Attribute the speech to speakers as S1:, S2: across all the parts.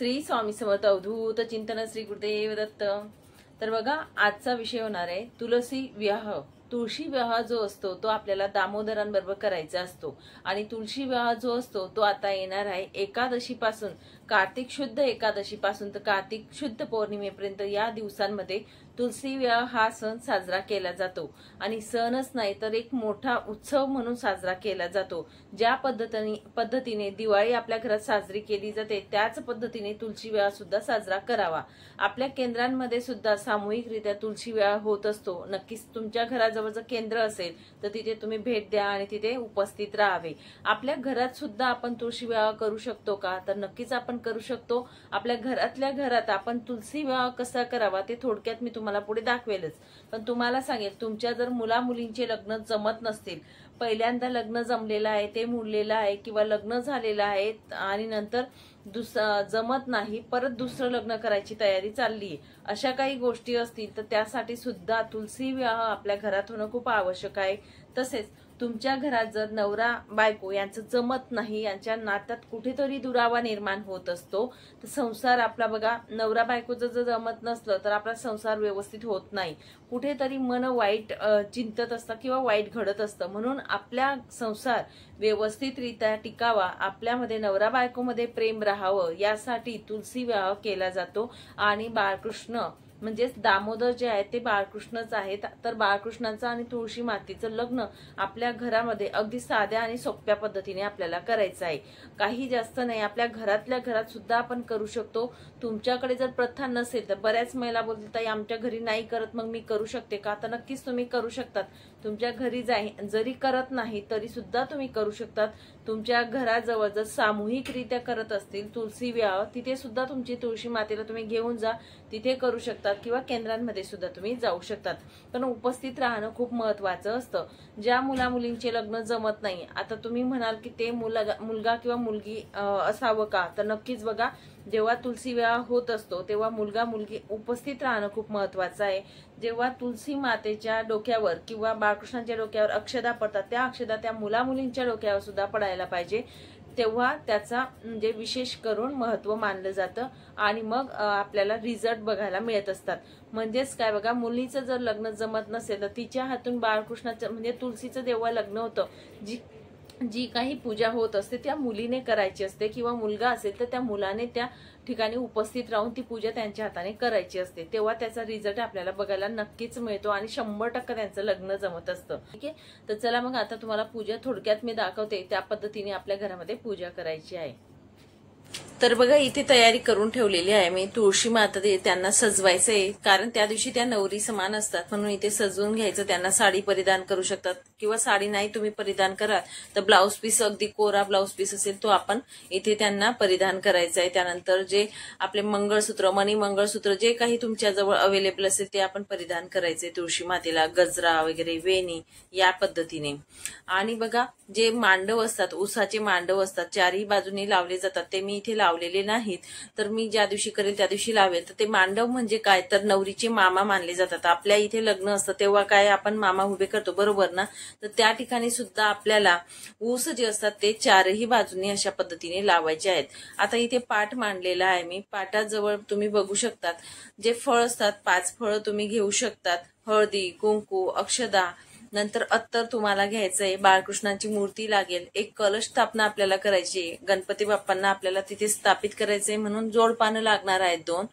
S1: श्री स्वामी समर्थ अवधूत चिंतन श्री गुरुदेव दत्त। तर बघा, आजचा विषय होणार आहे तुलसी विवाह। तुळशी विवाह जो असतो तो आपल्याला दामोदरांबरोबर करायचा असतो आणि तुळशी विवाह जो असतो तो आता येणार आहे एकादशी पासून, कार्तिक शुद्ध एकादशी पासून तर कार्तिक शुद्ध पौर्णिमेपर्यंत या दिवसांमध्ये तुलसी विवाह हा सण साजरा केला जातो। आणि सणच नाही तर एक मोठा उत्सव म्हणून साजरा केला जातो। ज्या पद्धतीने दिवाळी आपल्या घरात साजरी केली जाते त्याच पद्धतीने तुलसी विवाह सुद्धा साजरा करावा। आपल्या केंद्रांमध्ये सुद्धा सामूहिकरित्या तुलसी विवाह होत असतो। नक्कीच तुमच्या घराजवळ जर केंद्र असेल तर तिथे तुम्ही भेट द्या आणि तिथे उपस्थित राहावे। आपल्या घरात सुद्धा आपण तुळशी विवाह करू शकतो का? तर नक्कीच आपण करू शकतो। आपल्या घरातल्या घरात आपण तुलसी विवाह कसा करावा ते थोडक्यात मी तुम्हाला पुढे दाखवेलच। पण तुम्हाला सांगेल, तुमच्या जर मुला मुलींचे लग्न जमत नसतील, पहिल्यांदा लग्न जमलेलं आहे ते मुडलेलं आहे किंवा लग्न झालेलं आहे आणि नंतर जमत नाही, परत दुसरं लग्न करायची तयारी चालली आहे, अशा काही गोष्टी असतील तर त्यासाठी सुद्धा तुलसी विवाह आपल्या घरात होणं खूप आवश्यक आहे। तसेच तुमच्या घरात जर नवरा बायको यांचं जमत नाही, यांच्या नात्यात कुठेतरी दुरावा निर्माण होत असतो, तर संसार आपला बघा, नवरा बायकोचं जर जमत नसलं तर आपला संसार व्यवस्थित होत नाही, कुठेतरी मन वाईट चिंतत असतं किंवा वाईट घडत असतं। म्हणून आपल्या संसार व्यवस्थितरित्या टिकावा, आपल्यामध्ये नवरा बायकोमध्ये प्रेम राहावं, यासाठी तुलसी विवाह केला जातो। आणि बाळकृष्ण म्हणजेच दामोदर जे आहेत ते बाळकृष्णच आहेत। तर बाळकृष्णाचं आणि तुळशी मातेचं लग्न आपल्या घरामध्ये अगदी साध्या आणि सोप्या पद्धतीने आपल्याला करायचं आहे। काही जास्त नाही, आपल्या घरातल्या घरात सुद्धा आपण करू शकतो। तुमच्याकडे जर प्रथा नसेल तर बऱ्याच महिला बोलतात ताई आमच्या घरी नाही करत, मग मी करू शकते का? तर नक्कीच तुम्ही करू शकतात। तुमच्या घरी जरी करत नाही तरी सुद्धा तुम्ही करू शकतात। तुमच्या घराजवळ जर सामूहिकरित्या करत असतील तुलसी विवाह, तिथे सुद्धा तुमची तुळशी मातेला तुम्ही घेऊन जा, तिथे करू शकतात किंवा केंद्रांमध्ये सुद्धा तुम्ही जाऊ शकतात। पण उपस्थित राहणं खूप महत्वाचं असतं। ज्या मुला मुलींचे लग्न जमत नाही, आता तुम्ही म्हणाल की ते मुलगा किंवा मुलगी असावं का? तर नक्कीच बघा, जेव्हा तुलसी विवाह होत असतो तेव्हा मुलगा मुलगी उपस्थित राहणं खूप महत्वाचं आहे। जेव्हा तुलसी मातेच्या डोक्यावर किंवा बाळकृष्णाच्या डोक्यावर अक्षदा पडतात, त्या अक्षदा त्या मुला मुलींच्या डोक्यावर सुद्धा पडायला पाहिजे, तेव्हा त्याचा म्हणजे विशेष करून महत्व मानलं जातं आणि मग आपल्याला रिझल्ट बघायला मिळत असतात। म्हणजेच काय बघा, मुलीचं जर लग्न जमत नसेल तर तिच्या हातून बाळकृष्णाचं म्हणजे तुलसीचं जेव्हा लग्न होतं, जी काही पूजा होत असते त्या मुलीने करायची असते किंवा मुलगा असेल तर त्या मुलाने त्या ठिकाणी उपस्थित राहून ती पूजा त्यांच्या हाताने करायची असते, तेव्हा त्याचा रिझल्ट आपल्याला बघायला नक्कीच मिळतो आणि 100% त्यांचं लग्न जमत असतं। ठीक आहे, तर चला मग आता तुम्हाला पूजा थोडक्यात मी दाखवते, त्या पद्धतीने आपल्या घरामध्ये पूजा करायची आहे। तर बघा, इथे तयारी करून ठेवलेली आहे मी। तुळशी माता त्यांना सजवायचंय, कारण त्या दिवशी त्या नवरी समान असतात, म्हणून इथे सजवून घ्यायचं। त्यांना साडी परिधान करू शकतात किंवा साडी नाही तुम्ही परिधान कराल तर ब्लाउज पीस, अगदी कोरा ब्लाउज पीस असेल तो आपण इथे त्यांना परिधान करायचा आहे। त्यानंतर जे आपले मंगळसूत्र, मणी मंगळसूत्र जे काही तुमच्या जवळ अवेलेबल असेल ते आपण परिधान करायचे तुळशी मातेला, गजरा वगैरे, वेणी या पद्धतीने। आणि बघा, जे मांडव असतात, उसाचे मांडव असतात, चारही बाजूनी लावले जातात, ते मी इथे लावलेले नाहीत, तर मी ज्या दिवशी करेल त्या दिवशी लावेल। तर ते मांडव म्हणजे काय, तर नवरीचे मामा मानले जातात। आपल्या इथे लग्न असतं तेव्हा काय आपण मामा उभे करतो, बरोबर ना? तर त्या ठिकाणी सुद्धा आपल्याला ऊस जे असतात ते चारही बाजूंनी अशा पद्धतीने लावायचे आहेत। आता इथे पाट मांडलेला आहे मी, पाटाजवळ तुम्ही बघू शकतात जे फळ असतात, 5 फळं तुम्ही घेऊ शकतात। हळदी, कुंकू, अक्षदा, नंतर अत्तर तुम्हाला घ्यायचंय, बाळकृष्णाची मूर्ती लागेल, एक कलश स्थापना आपल्याला करायची, गणपती बाप्पांना आपल्याला तिथे स्थापित करायचंय म्हणून जोडपानं लागणार आहेत 2,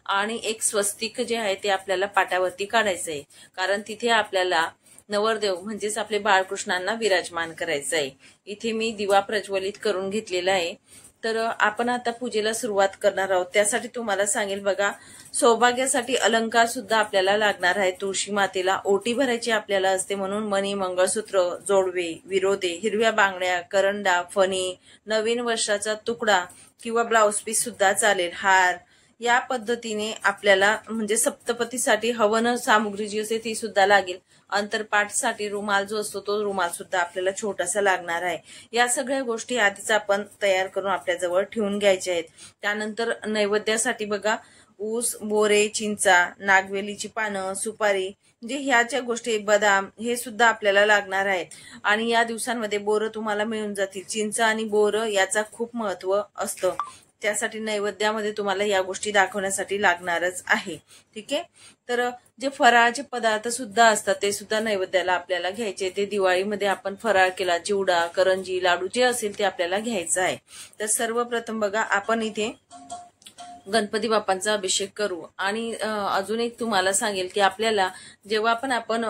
S1: आणि एक स्वस्तिक जे आहे ते आपल्याला पाटावरती काढायचंय, कारण तिथे आपल्याला नवरदेव म्हणजेच आपले बाळकृष्णांना विराजमान करायचं आहे। इथे मी दिवा प्रज्वलित करून घेतलेला आहे। तर आपण आता पूजेला सुरुवात करणार आहोत। त्यासाठी तुम्हाला सांगेल बघा, सौभाग्यासाठी अलंकार सुद्धा आपल्याला लागणार आहे। तुळशी मातेला ओटी भरायची आपल्याला असते, म्हणून मणी, मंगळसूत्र, जोडवे, विरोधे, हिरव्या बांगड्या, करंडा, फणी, नवीन वर्षाचा तुकडा किंवा ब्लाउज पीस सुद्धा चालेल, हार, या पद्धतीने आपल्याला म्हणजे सप्तपतीसाठी हवन सामुग्री जी असते ती सुद्धा लागेल। अंतरपाठसाठी रुमाल जो असतो तो रुमाल सुद्धा आपल्याला छोटासा लागणार आहे। या सगळ्या गोष्टी आधीच आपण तयार करून आपल्या जवळ ठेवून घ्यायच्या आहेत। त्यानंतर नैवेद्यासाठी बघा, ऊस, बोरे, चिंचा, नागवेलीची पानं, सुपारी, म्हणजे ह्याच्या गोष्टी, बदाम, हे सुद्धा आपल्याला लागणार आहेत। आणि या दिवसांमध्ये बोरं तुम्हाला मिळून जातील। चिंच आणि बोरं याचा खूप महत्व असतं। त्यासाठी नैवेद्यामध्ये तुम्हाला या गोष्टी दाखवण्यासाठी लागणारच आहे. ठीक आहे. तर जे फराळाचे पदार्थ सुद्धा असतात ते सुद्धा नैवेद्याला आपल्याला घ्यायचे. ते दिवाळीमध्ये आपण फराळ केला, चिवडा, करंजी, लाडू जे असेल ते आपल्याला घ्यायचं आहे. तर सर्वप्रथम बघा आपण इथे गणपती बाप्पांचा अभिषेक करू. आणि अजून एक तुम्हाला सांगेल की आपल्याला जेव्हा आपण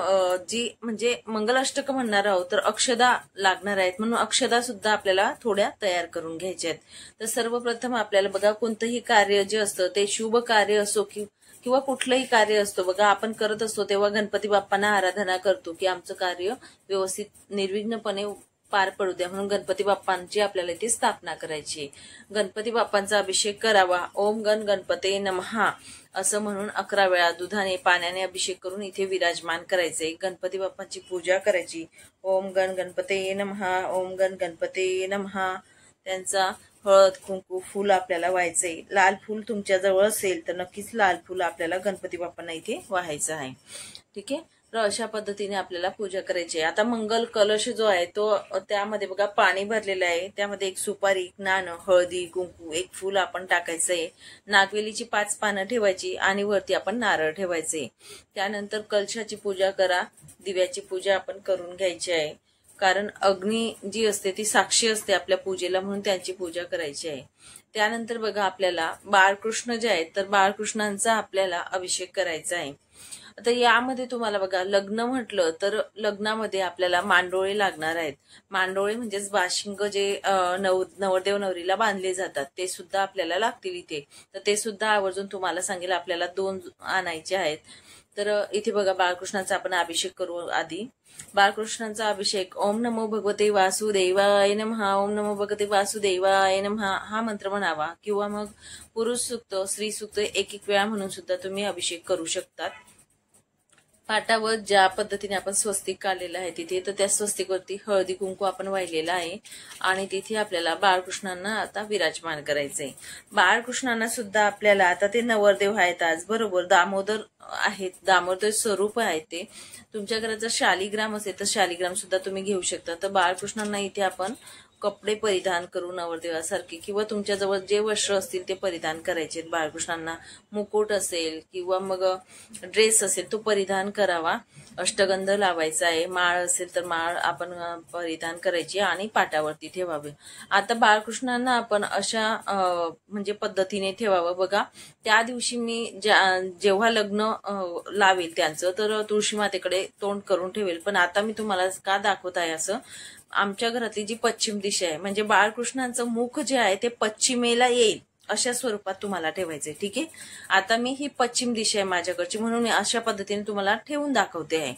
S1: जी म्हणजे मंगलाष्टक म्हणणार आहोत तर अक्षदा लागणार आहेत, म्हणून अक्षदा सुद्धा आपल्याला थोड्या तयार करून घ्यायच्या आहेत. तर सर्वप्रथम आपल्याला बघा कोणतंही कार्य जे असतं ते शुभ कार्य असो किंवा कुठलंही कार्य असतो बघा आपण करत असतो तेव्हा गणपती बाप्पांना आराधना करतो की आमचं कार्य व्यवस्थित निर्विघ्नपणे पार पडू द्या, म्हणून गणपती बाप्पांची आपल्याला इथे स्थापना करायची. गणपती बाप्पांचा अभिषेक करावा. ओम गण गणपते नमः असं म्हणून 11 वेळा दुधाने पाण्याने अभिषेक करून इथे विराजमान करायचे. गणपती बाप्पांची पूजा करायची. ओम गण गणपते नमः, ओम गण गणपते नमः. त्यांचा हळद कुंकू फूल आपल्याला व्हायचंय. लाल फूल तुमच्या जवळ असेल तर नक्कीच लाल फूल आपल्याला गणपती बाप्पांना इथे व्हायचं आहे. ठीक आहे. तर अशा पद्धतीने आपल्याला पूजा करायची आहे. आता मंगल कलश जो आहे तो त्यामध्ये बघा पाणी भरलेलं आहे. त्यामध्ये एक सुपारी, एक नाणं, हळदी कुंकू, एक फूल आपण टाकायचंय. नागवेलीची 5 पानं ठेवायची आणि वरती आपण नारळ ठेवायचे. त्यानंतर कलशाची पूजा करा. दिव्याची पूजा आपण करून घ्यायची आहे. कारण अग्नी जी असते ती साक्षी असते आपल्या पूजेला, म्हणून त्यांची पूजा करायची आहे. त्यानंतर बघा आपल्याला बाळकृष्ण जे आहेत तर बाळकृष्णांचा आपल्याला अभिषेक करायचा आहे. आता यामध्ये तुम्हाला बघा लग्न म्हटलं तर लग्नामध्ये आपल्याला मांडोळे लागणार आहेत. मांडोळे म्हणजेच बाशिंग जे नवरदेव नवरीला बांधले जातात ते सुद्धा आपल्याला लागतील इथे. तर ते सुद्धा आवर्जून तुम्हाला सांगेल आपल्याला 2 आणायचे आहेत. तर इथे बघा बाळकृष्णाचा आपण अभिषेक करू. आधी बाळकृष्णांचा अभिषेक ओम नमो भगवते वासुदेवाय नमः, ओम नमो भगवते वासुदेवाय नमः हा मंत्र म्हणावा. किंवा मग पुरुष सूक्त, स्त्री सूक्त एक वेळा म्हणून सुद्धा तुम्ही अभिषेक करू शकतात. पाटावर ज्या पद्धतीने आपण स्वस्तिक काढलेलं आहे तिथे तर त्या स्वस्तिकवरती हळदी कुंकू आपण वाहिलेला आहे आणि तिथे आपल्याला बाळकृष्णांना आता विराजमान करायचंय. बाळकृष्णांना सुद्धा आपल्याला आता ते नवरदेव आहेत आज बरोबर, दामोदर आहेत, दामोदर स्वरूप आहे ते. तुमच्या घरात जर शालिग्राम असेल तर शालिग्राम सुद्धा तुम्ही घेऊ शकता. तर बाळकृष्णांना इथे आपण कपडे परिधान करू नवरदेवासारखे किंवा तुमच्याजवळ जे वस्त्र असतील ते परिधान करायचे. बाळकृष्णांना मुकुट असेल किंवा मग ड्रेस असेल तो परिधान करावा. अष्टगंध लावायचा आहे. माळ असेल तर माळ आपण परिधान करायची आणि पाटावरती ठेवावे. आता बाळकृष्णांना आपण अशा म्हणजे पद्धतीने ठेवावं. बघा त्या दिवशी मी जेव्हा लग्न लावेल त्यांचं तर तुळशी मातेकडे तोंड करून ठेवेल. पण आता मी तुम्हाला का दाखवत आहे असं, आमच्या घरातली जी पश्चिम दिशा आहे म्हणजे बाळकृष्णांचं मुख जे आहे ते पश्चिमेला येईल अशा स्वरूपात तुम्हाला ठेवायचंय. ठीक आहे. आता मी ही पश्चिम दिशा आहे माझ्याकडची म्हणून अशा पद्धतीने तुम्हाला ठेवून दाखवते आहे.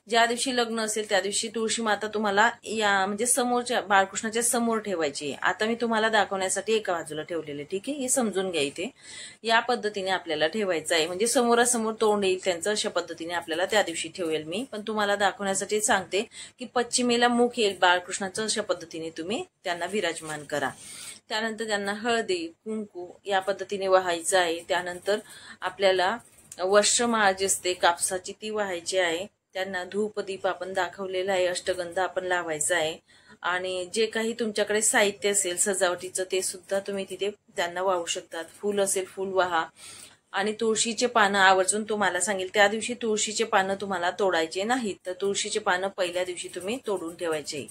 S1: ज्या दिवशी लग्न असेल त्या दिवशी तुळशी माता तुम्हाला या म्हणजे समोरच्या बाळकृष्णाच्या समोर ठेवायची. आता मी तुम्हाला दाखवण्यासाठी एका बाजूला ठेवलेले. ठीक आहे. हे समजून घ्या. इथे या पद्धतीने आपल्याला ठेवायचं आहे म्हणजे समोरासमोर तोंड येईल त्यांचं. अशा पद्धतीने आपल्याला त्या दिवशी ठेवेल मी, पण तुम्हाला दाखवण्यासाठी सांगते की पश्चिमेला मुख येईल बाळकृष्णाचं. अशा पद्धतीने तुम्ही त्यांना विराजमान करा. त्यानंतर त्यांना हळदी कुंकू या पद्धतीने वाहायचं आहे. त्यानंतर आपल्याला वस्त्रमाळ जी असते कापसाची ती वाहायची आहे. त्यांना धूप दीप आपण दाखवलेला आहे. अष्टगंध आपण लावायचा आहे आणि जे काही तुमच्याकडे साहित्य असेल सजावटीचं ते सुद्धा तुम्ही तिथे त्यांना वाहू शकतात. फूल असेल फूल वाहा आणि तुळशीचे पानं आवर्जून तुम्हाला सांगेल त्या दिवशी तुळशीचे पानं तुम्हाला तोडायचे नाहीत. तर तुळशीचे पानं पहिल्या दिवशी तुम्ही तोडून ठेवायचे.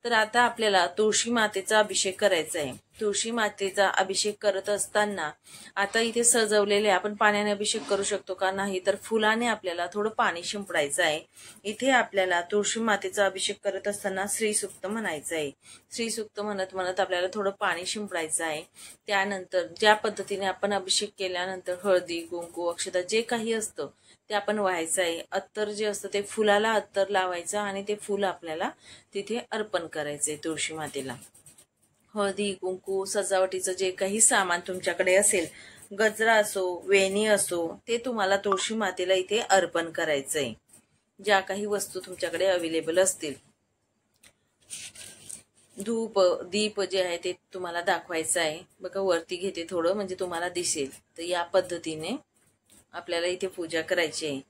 S1: तर आता आपल्याला तुळशी मातेचा अभिषेक करायचा आहे. तुळशी मातेचा अभिषेक करत असताना आता इथे सजवलेले आपण पाण्याने अभिषेक करू शकतो का, नाही तर फुलाने आपल्याला थोडं पाणी शिंपडायचं आहे. इथे आपल्याला तुळशी मातेचा अभिषेक करत असताना श्रीसूक्त म्हणायचं आहे. श्रीसूक्त म्हणत म्हणत आपल्याला थोडं पाणी शिंपडायचं आहे. त्यानंतर ज्या पद्धतीने आपण अभिषेक केल्यानंतर हळदी कुंकू अक्षता जे काही असतं ते आपण व्हायचं आहे. अत्तर जे असतं ते फुलाला अत्तर लावायचं आणि ते फुल आपल्याला तिथे अर्पण करायचंय तुळशी मातेला. हळदी कुंकू सजावटीचं जे काही सामान तुमच्याकडे असेल, गजरा असो वेणी असो, ते तुम्हाला तुळशी मातेला इथे अर्पण करायचंय. ज्या काही वस्तू तुमच्याकडे अवेलेबल असतील. धूप दीप जे आहे ते तुम्हाला दाखवायचं आहे. बघा वरती घेते थोडं म्हणजे तुम्हाला दिसेल. तर या पद्धतीने आपल्याला इथे पूजा करायची आहे.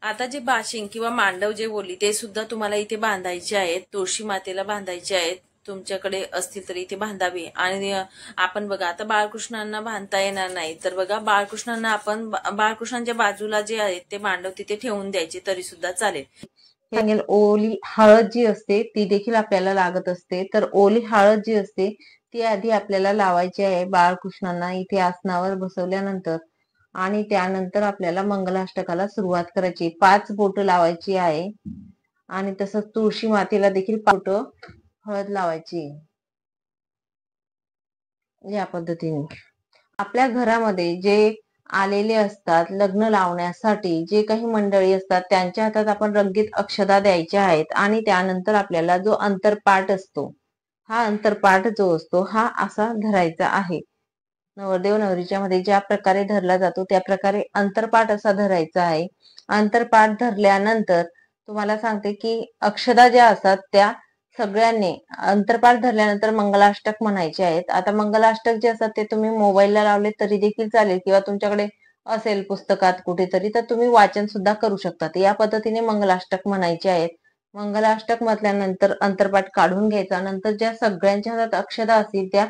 S1: आता जे बाशिंग किंवा मांडव जे बोलली ते सुद्धा तुम्हाला इथे बांधायचे आहेत. तुळशी मातेला बांधायचे आहेत. तुमच्याकडे असतील तर इथे बांधावी। आणि आपण बघा आता बाळकृष्णांना बांधता येणार नाही तर बघा बाळकृष्णांना आपण बाळकृष्णांच्या बाजूला जे आहेत ते मांडव तिथे ठेवून द्यायचे तरी सुद्धा चालेल।
S2: सांगेल ओली हळद जी असते ती देखील आपल्याला लागत असते। तर ओली हळद जी असते ती आधी आपल्याला लावायची आहे बाळकृष्णांना इथे आसनावर बसवल्यानंतर, आणि त्यानंतर आपल्याला मंगलाष्टकाला सुरुवात करायची। 5 बोटं लावायची आहे आणि तसंच तुळशी मातेला देखील 5 बोटं हळद लावायची। या पद्धतीने आपल्या घरामध्ये जे आलेले असतात लग्न लावण्यासाठी, जे काही मंडळी असतात त्यांच्या हातात आपण रंगीत अक्षता द्यायच्या आहेत। आणि त्यानंतर आपल्याला जो अंतरपाठ असतो, हा अंतरपाठ जो असतो हा असा धरायचा आहे। नवरदेव नवरीच्या मध्ये ज्या प्रकारे धरला जातो त्या प्रकारे अंतरपाठ असा धरायचा आहे। अंतरपाठ धरल्यानंतर तुम्हाला सांगते की अक्षता ज्या असतात त्या सगळ्यांनी अंतरपाठ धरल्यानंतर मंगलाष्टक म्हणायचे आहेत। आता मंगलाष्टक जे असतात ते तुम्ही मोबाईलला लावले तरी देखील चालेल, किंवा तुमच्याकडे असेल पुस्तकात कुठेतरी तर तुम्ही वाचन सुद्धा करू शकतात। या पद्धतीने मंगलाष्टक म्हणायचे आहेत। मंगलाष्टक म्हटल्यानंतर अंतरपाठ काढून घ्यायचा। नंतर ज्या सगळ्यांच्या हातात अक्षता असतील त्या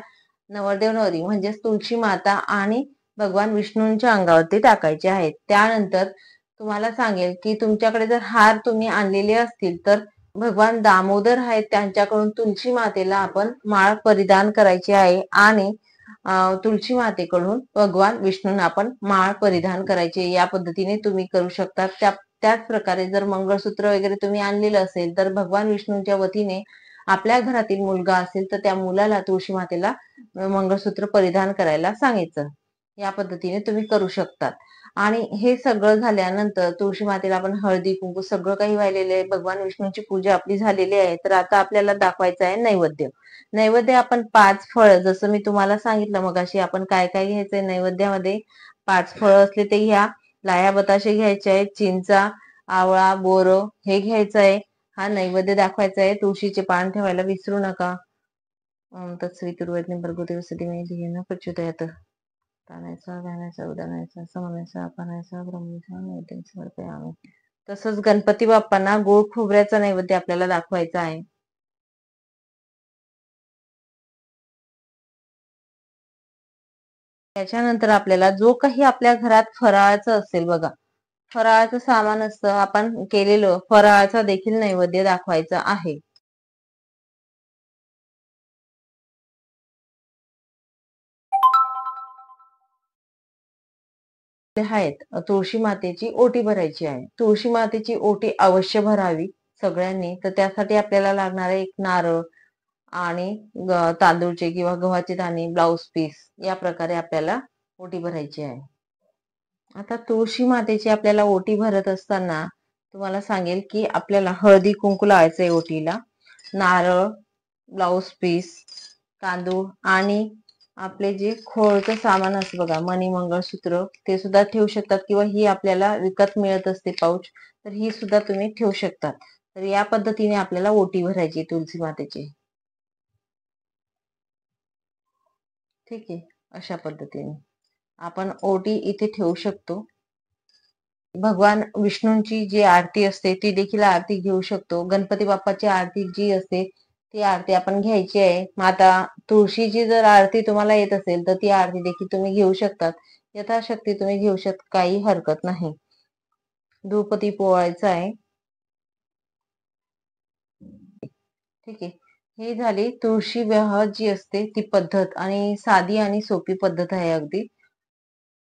S2: नवरदेव नवरी म्हणजेच तुळशी माता आणि भगवान विष्णूंच्या अंगावरती टाकायचे आहेत। त्यानंतर तुम्हाला सांगेल की तुमच्याकडे जर हार तुम्ही आणलेले असतील तर भगवान दामोदर आहेत त्यांच्याकडून तुळशी मातेला आपण माळ परिधान करायची आहे, आणि तुळशी मातेकडून भगवान विष्णूंना आपण माळ परिधान करायची। या पद्धतीने तुम्ही करू शकता। त्याच प्रकारे जर मंगळसूत्र वगैरे तुम्ही आणलेलं असेल तर भगवान विष्णूंच्या वतीने आपल्या घरातील मुलगा असेल तर त्या मुलाला तुळशी मातेला मंगळसूत्र परिधान करायला सांगायचं। या पद्धतीने तुम्ही करू शकतात। आणि हे सगळं झाल्यानंतर तुळशी मातेला आपण हळदी कुंकू सगळं काही वाहिलेले आहे, भगवान विष्णूंची पूजा आपली झालेली आहे। तर आता आपल्याला दाखवायचं आहे नैवेद्य। नैवेद्य आपण 5 फळं, जसं मी तुम्हाला सांगितलं मगाशी आपण काय काय घ्यायचंय नैवेद्यामध्ये, 5 फळं असले ते घ्या, लाया बताशे घ्यायचे आहेत, चिंचा, आवळा, बोरं हे घ्यायचं आहे। हा नैवेद्य दाखवायचा आहे। तुळशीचे पान ठेवायला विसरू नका। तत्सवितुर्वैज्ञ भर्गोदेव सदिमे धियेन प्रचोदयात्। तानायचा ध्यानायचा उदानायचा समनायचा अपनायचा ब्रह्मचा नैवेद्य समर्पयामि। तसंच गणपती बाप्पांना गोड खोबऱ्याचा नैवेद्य आपल्याला दाखवायचा आहे। त्याच्यानंतर आपल्याला जो काही आपल्या घरात फराळाचं असेल बघा, फराळाचं सामान असतं, आपण केलेलं फराळाचा देखील नैवेद्य दाखवायचा आहे। आहेत तुळशी मातेची ओटी भरायची आहे। तुळशी मातेची ओटी अवश्य भरावी सगळ्यांनी। तर त्यासाठी आपल्याला लागणार आहे 1 नारळ आणि तांदूळचे किंवा गव्हाचे दाणे, ब्लाउज पीस, या प्रकारे आपल्याला ओटी भरायची आहे। आता तुळशी मातेची आपल्याला ओटी भरत असताना तुम्हाला सांगेल की आपल्याला हळदी कुंकू लावायचंय ओटीला, नारळ, ब्लाउज पीस, तांदूळ आणि आपले जे खोळचं सामान असतं बघा, मणी, मंगळसूत्र, ते सुद्धा ठेवू शकतात, किंवा ही आपल्याला विकत मिळत असते पाऊच, तर ही सुद्धा तुम्ही ठेवू शकतात। तर या पद्धतीने आपल्याला ओटी भरायची तुळशी मातेची। ठीक आहे, अशा पद्धतीने आपण ओटी इथे ठेवू शकतो। भगवान विष्णूंची जी आरती असते ती देखील आरती घेऊ शकतो। गणपती बाप्पाची आरती जी असते ती आरती आपण घ्यायची आहे। माता तुळशीची जर आरती तुम्हाला येत असेल तर ती आरती देखील तुम्ही घेऊ शकतात। यथाशक्ती तुम्ही घेऊ शकता, काही हरकत नाही। धूपदीप पोवायचा आहे। ठीक आहे, ही झाली तुळशी विवाह जी असते ती पद्धत, आणि साधी आणि सोपी पद्धत आहे अगदी।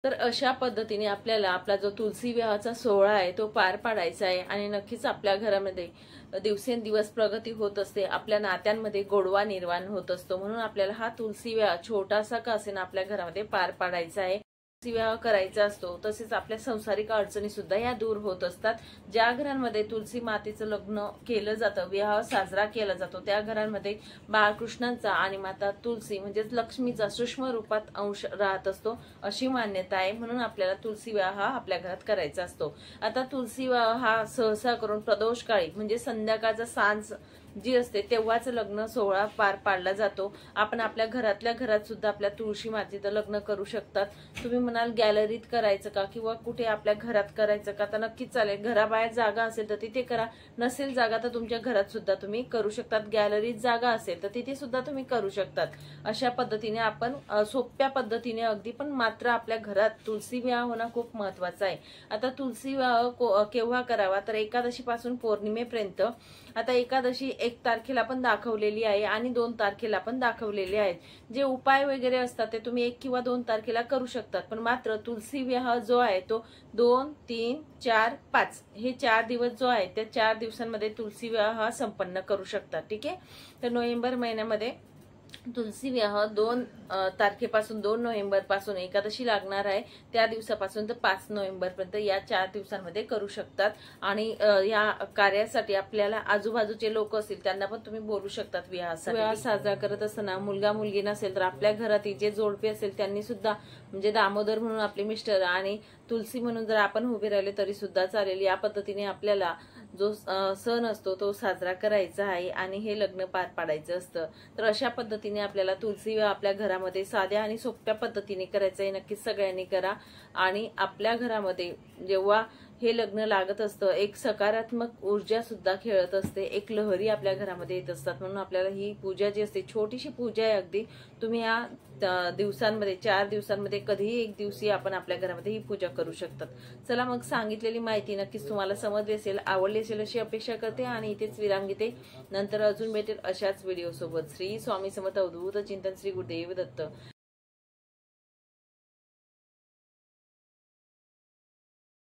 S1: तर अशा पद्धतीने आपल्याला आपला जो तुलसी विवाहाचा सोहळा आहे तो पार पाडायचा आहे। आणि नक्कीच आपल्या घरामध्ये दिवसेंदिवस प्रगती होत असते, आपल्या नात्यांमध्ये गोडवा निर्माण होत असतो। म्हणून आपल्याला हा तुलसी विवाह छोटासा का असेना आपल्या घरामध्ये पार पाडायचा आहे, विवाह करायचा असतो। तसेच आपल्या संसारिक अडचणी सुद्धा या दूर होत असतात। ज्या घरांमध्ये तुलसी मातेचं लग्न केलं जातं, विवाह साजरा केला जातो, त्या घरांमध्ये बाळकृष्णांचा आणि माता तुलसी म्हणजेच लक्ष्मीचा सूक्ष्म रूपात अंश राहत असतो, अशी मान्यता आहे। म्हणून आपल्याला तुलसी विवाह हा आपल्या घरात करायचा असतो। आता तुलसी विवाह हा सहसा करून प्रदोष काळी म्हणजे संध्याकाळचा सांज जी असते तेव्हाच लग्न सोहळा पार पाडला जातो. आपण आपल्या घरातल्या घरात सुद्धा आपल्या तुळशी मातेचं लग्न करू शकतात. तुम्ही म्हणाल गॅलरीत करायचं का किंवा कुठे आपल्या घरात करायचं का, तर नक्कीच चालेल. घराबाहेर जागा असेल तर तिथे करा, नसेल जागा तर तुमच्या घरात सुद्धा तुम्ही करू शकतात. गॅलरीत जागा असेल तर तिथे सुद्धा तुम्ही करू शकतात. अशा पद्धतीने आपण सोप्या पद्धतीने अगदी, पण मात्र आपल्या घरात तुलसी विवाह होणं खूप महत्वाचं आहे. आता तुलसी विवाह केव्हा करावा, तर एकादशी पासून पौर्णिमेपर्यंत. आता एकादशी 1 तारखेला पण दाखवलेली आहे आणि 2 तारखेला पण दाखवलेले आहेत. जे उपाय वगैरे असतात ते तुम्ही 1 किंवा 2 तारखेला करू शकतात, पण मात्र तुलसी विवाह जो आहे तो 2, 3, 4, 5 हे 4 दिवस जो आहे त्या 4 दिवसांमध्ये तुलसी विवाह हा संपन्न करू शकतात. ठीक आहे. तर नोव्हेंबर महिन्यामध्ये तुलसी विवाह 2 तारखेपासून 2 नोव्हेंबर पासून एकादशी लागणार आहे त्या दिवसापासून तर 5 नोव्हेंबर पर्यंत या 4 दिवसांमध्ये करू शकतात. आणि या कार्यासाठी आपल्याला आजूबाजूचे लोक असतील त्यांना पण तुम्ही बोलू शकतात. विवाह साजरा करत असताना मुलगा मुलगी नसेल तर आपल्या घरातील जे जोडपे असेल त्यांनी सुद्धा, म्हणजे दामोदर म्हणून आपले मिस्टर आणि तुलसी म्हणून जर आपण उभे राहिले तरी सुद्धा चालेल. या पद्धतीने आपल्याला जो सण असतो तो साजरा करायचा आहे आणि हे लग्न पार पाडायचं असतं. तर अशा पद्धतीने आपल्याला तुलसी विवाह आपल्या घरामध्ये साध्या आणि सोप्या पद्धतीने करायचं आहे. नक्कीच सगळ्यांनी करा. आणि आपल्या घरामध्ये जेव्हा हे लग्न लागत असतं एक सकारात्मक ऊर्जा सुद्धा खेळत असते, एक लहरी आपल्या घरामध्ये येत असतात. म्हणून आपल्याला ही पूजा जी असते, छोटीशी पूजा आहे अगदी, तुम्ही या दिवसांमध्ये 4 दिवसांमध्ये कधीही एक दिवशी आपण आपल्या घरामध्ये ही पूजा करू शकतात. चला मग, सांगितलेली माहिती नक्कीच तुम्हाला समजली असेल, आवडली असेल अशी अपेक्षा करते आणि इथेच विराम घेते. नंतर अजून भेटेल अशाच व्हिडिओ सोबत. श्री स्वामी समर्थ अवधूत चिंतन. श्री गुरुदेव दत्त.